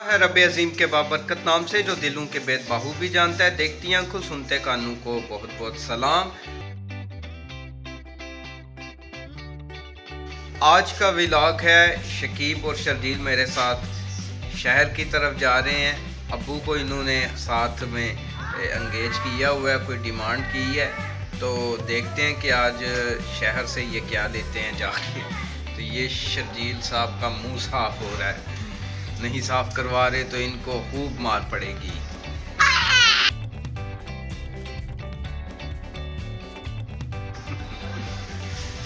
है रब अजीम के बाबरकत नाम से जो दिलों के बेद बाहू भी जानता है। देखती आंखों सुनते कानों को बहुत बहुत सलाम। आज का व्लॉग है, शकीब और शर्जील मेरे साथ शहर की तरफ जा रहे हैं। अब्बू को इन्होंने साथ में एंगेज किया हुआ है, कोई डिमांड की है, तो देखते हैं कि आज शहर से ये क्या लेते हैं जाके। तो ये शर्जील साहब का मुंह साफ हो रहा है, नहीं साफ करवा रहे तो इनको खूब मार पड़ेगी।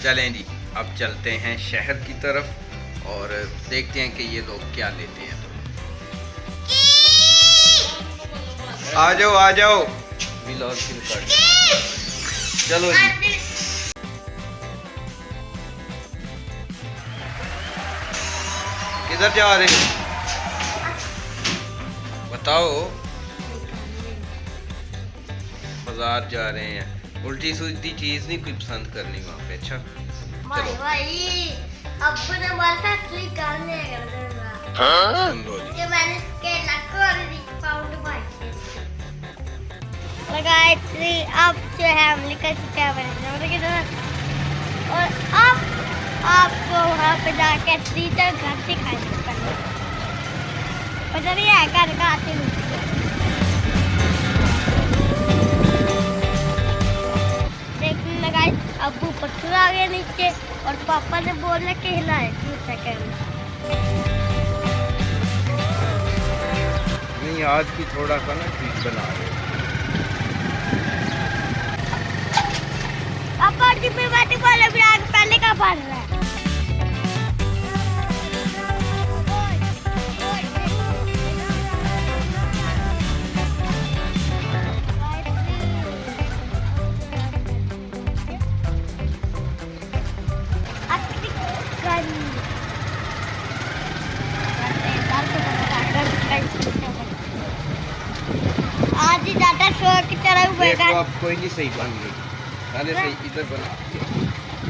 चलें जी, अब चलते हैं शहर की तरफ और देखते हैं कि ये लोग क्या लेते हैं। आ जाओ आ जाओ, व्लॉग शुरू कर दो। चलो जी, किधर जा रहे हैं बताओ। बाजार जा रहे हैं, उल्टी सीधी चीज नहीं कोई पसंद करनी वहाँ पे। अच्छा चलो भाई अब ने बोला कोई काम नहीं करना। सुन लो जी, ये मैंने के लक्को और पाउंड भाई लगाए थी। अब जो है हम लिखा क्या बनेगा और अब आपको वहाँ पे जाके टीचर घर दिखाई करना पता नहीं है घर का आते देखने लगाए। अब्बू पत्थर आ गए नीचे और पापा ने बोला कि हिलाए 2 सेकंड। नहीं आज की थोड़ा सा ना ठीक बना रहे हो। पापा की भी बात बोले भी आगे पहले का पढ़ रहा है। आज ही ज्यादा शोर की तरह देखो अब कोई नहीं सही बन गई, पहले सही इधर बना,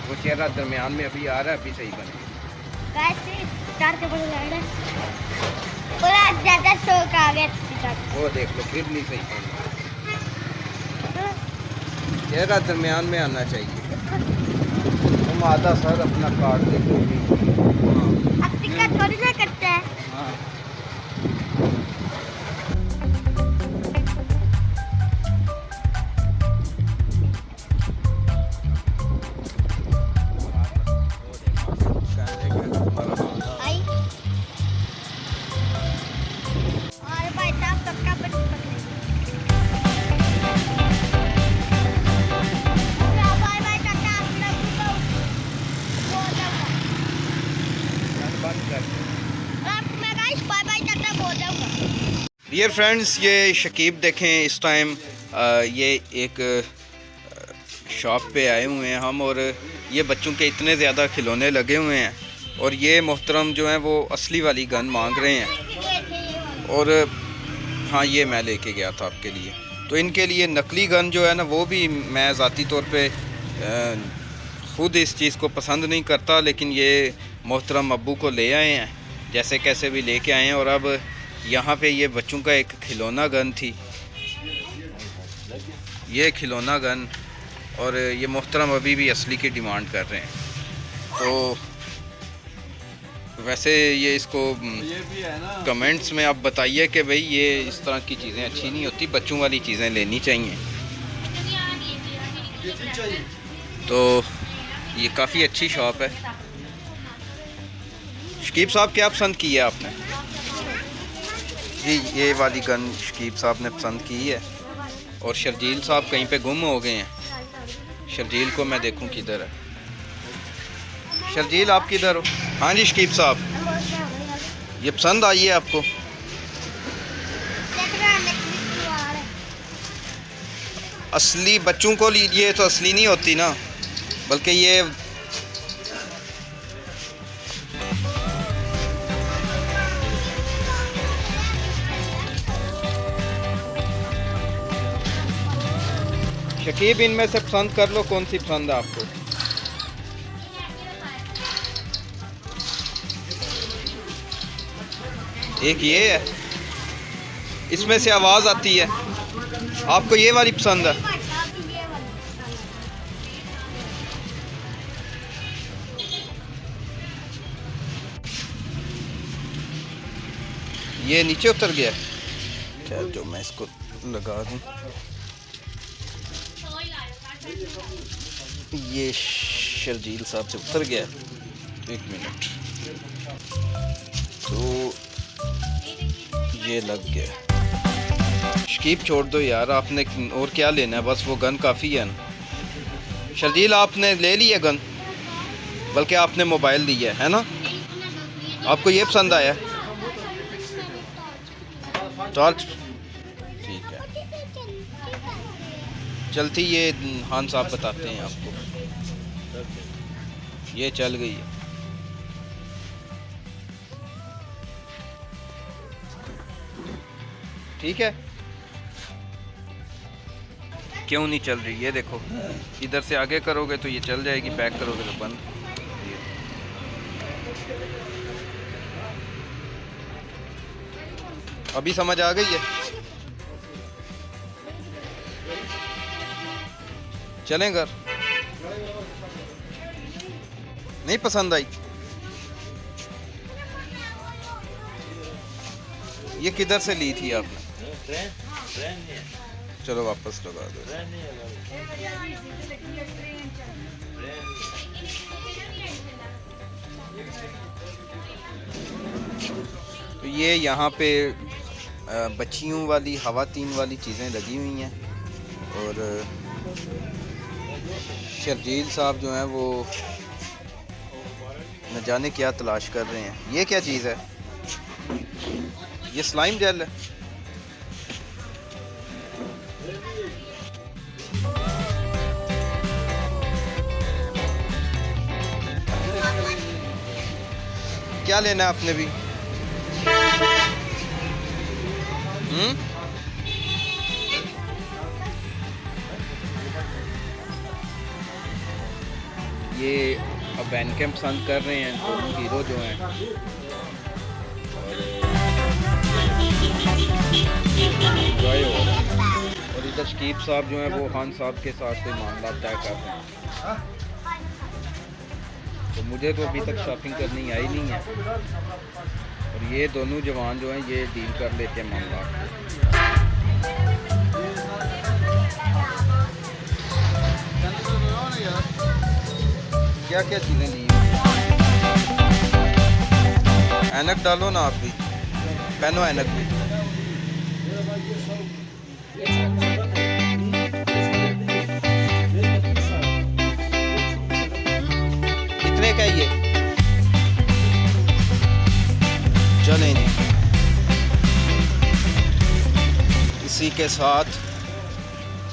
वो चेहरा दरमियान में अभी आ रहा है, अभी सही बन गई। कैसे चार के बजे लग रहा है पूरा ज्यादा शोर आ गया। वो देख लो फिर नहीं सही बन रहा, चेहरा दरमियान में आना चाहिए। तुम आधा सर अपना काट देखो भी। अब टिकट थोड़ी ना करते हैं। हाँ डियर फ्रेंड्स, ये शकीब देखें इस टाइम ये एक शॉप पे आए हुए हैं हम, और ये बच्चों के इतने ज़्यादा खिलौने लगे हुए हैं, और ये मोहतरम जो हैं वो असली वाली गन मांग रहे हैं। और हाँ, ये मैं लेके गया था आपके लिए, तो इनके लिए नकली गन जो है ना, वो भी मैं ज़ाती तौर पे ख़ुद इस चीज़ को पसंद नहीं करता, लेकिन ये मोहतरम अब्बू को ले आए हैं, जैसे कैसे भी लेके आए हैं। और अब यहाँ पे ये बच्चों का एक खिलौना गन थी, ये खिलौना गन, और ये मोहतरम अभी भी असली की डिमांड कर रहे हैं। तो वैसे ये इसको कमेंट्स में आप बताइए कि भाई ये इस तरह की चीज़ें अच्छी नहीं होती, बच्चों वाली चीज़ें लेनी चाहिए। तो ये काफ़ी अच्छी शॉप है। शकीब साहब क्या पसंद की है आपने? जी ये वाली गन शकीब साहब ने पसंद की है, और शर्जील साहब कहीं पे गुम हो गए हैं। शर्जील को मैं देखूं किधर है। शर्जील आप किधर हो? हाँ जी शकीब साहब, ये पसंद आई है आपको? असली बच्चों को ये तो असली नहीं होती ना, बल्कि ये शकीब इनमें से पसंद कर लो, कौन सी पसंद है आपको? एक ये है, इसमें से आवाज़ आती है। आपको ये वाली पसंद है? ये नीचे उतर गया। खैर जो मैं इसको लगा दूं। ये शर्जील साहब से उतर गया। एक मिनट, तो ये लग गया। शकीब छोड़ दो यार, आपने और क्या लेना है? बस वो गन काफ़ी है ना। शर्जील आपने ले लिया गन, बल्कि आपने मोबाइल लिया है ना? आपको ये पसंद आया? टॉर्च ठीक है, चलती ये खान साहब बताते हैं आपको। ये चल गई है। ठीक है, क्यों नहीं चल रही? ये देखो, इधर से आगे करोगे तो ये चल जाएगी, बैक करोगे तो बंद। अभी समझ आ गई है? चलें घर? नहीं पसंद आई? ये किधर से ली थी आपने? चलो वापस लगा दो। तो ये यहाँ पे बच्चियों वाली, खवातीन वाली चीज़ें लगी हुई हैं, और शर्जील साहब जो हैं वो न जाने क्या तलाश कर रहे हैं। ये क्या चीज़ है? ये स्लाइम जेल है। क्या लेना है आपने भी? ये अब बैनकैम पसंद कर रहे हैं दोनों हीरो जो हैं, और इधर शकीब साहब जो हैं वो खान साहब के साथ कोई मामला तय कर रहे हैं। तो मुझे तो अभी तक शॉपिंग करनी आई नहीं है, और ये दोनों जवान जो हैं ये डील कर लेते हैं मामला। क्या क्या चीज़ें ली? ऐनक डालो ना, आप भी पहनो ऐनक भी। कितने का ये? चलें जी, इसी के साथ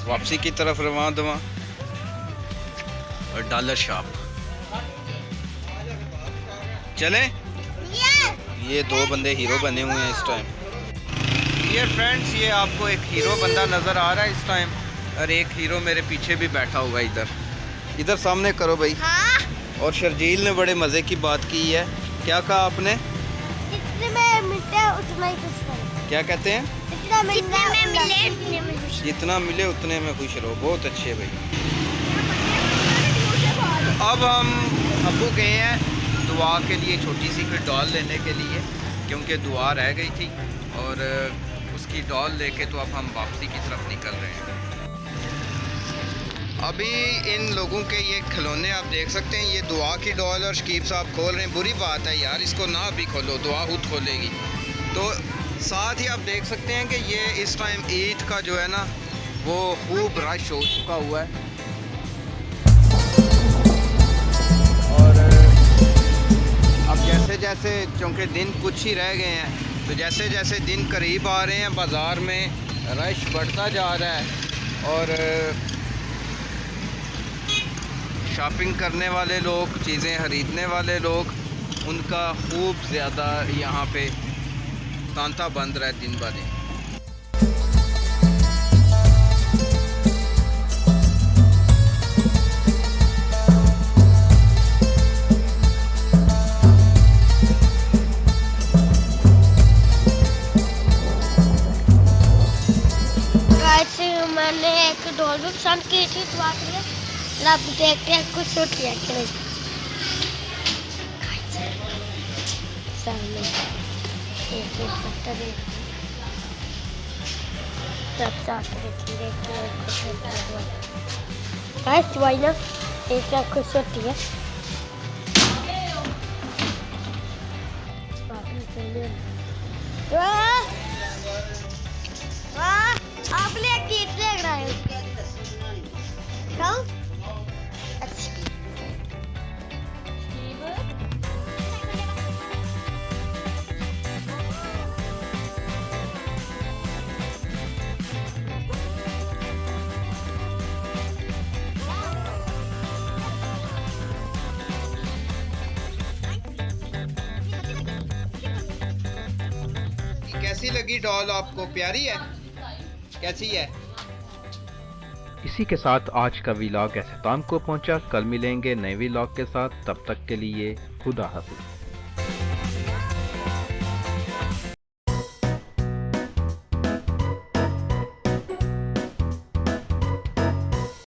वापसी की तरफ रवाना दवा। और डॉलर शॉप चले। ये दो बंदे हीरो बने हुए हैं इस टाइम। ये फ्रेंड्स, ये आपको एक हीरो बंदा नज़र आ रहा है इस टाइम, और एक हीरो मेरे पीछे भी बैठा हुआ है। इधर सामने करो भाई। हाँ? और शर्जील ने बड़े मज़े की बात की है। क्या कहा आपने? जितने में मिलते उतना ही खुश रहो। क्या कहते हैं? जितना मिले उतने में खुश। जितना मिले उतने में खुश रहो। बहुत अच्छे भाई। अब हम अब्बू गए हैं दुआ के लिए, छोटी सी कोई डॉल लेने के लिए, क्योंकि दुआ रह गई थी, और उसकी डॉल लेके तो अब हम वापसी की तरफ निकल रहे हैं। अभी इन लोगों के ये खिलौने आप देख सकते हैं, ये दुआ की डॉल और शकीब साहब खोल रहे हैं। बुरी बात है यार, इसको ना अभी खोलो, दुआ खुद खोलेगी। तो साथ ही आप देख सकते हैं कि ये इस टाइम ईद का जो है ना वो खूब रश हो चुका हुआ है, और अब जैसे जैसे चूँकि दिन कुछ ही रह गए हैं, तो जैसे जैसे दिन करीब आ रहे हैं बाज़ार में रश बढ़ता जा रहा है, और शॉपिंग करने वाले लोग, चीज़ें ख़रीदने वाले लोग, उनका खूब ज़्यादा यहाँ पे तांता बंद रहा है दिन ब दिन। मैंने एक डॉल भी पसंद की थी तो आखिर अब देखते हैं कुछ होती है कि नहीं। सामने एक पत्थर है, सब साथ में देखते हैं कुछ होता है। गाइस वही ना एक कुछ होती है। वाह वाह आप ले कीट देख रहे हो क्या? अच्छा कैसी लगी डॉल आपको? प्यारी है? कैसी है? इसी के साथ आज का व्लॉग अख्ताम को पहुंचा। कल मिलेंगे नए व्लॉग के साथ, तब तक के लिए खुदा हाफिज़।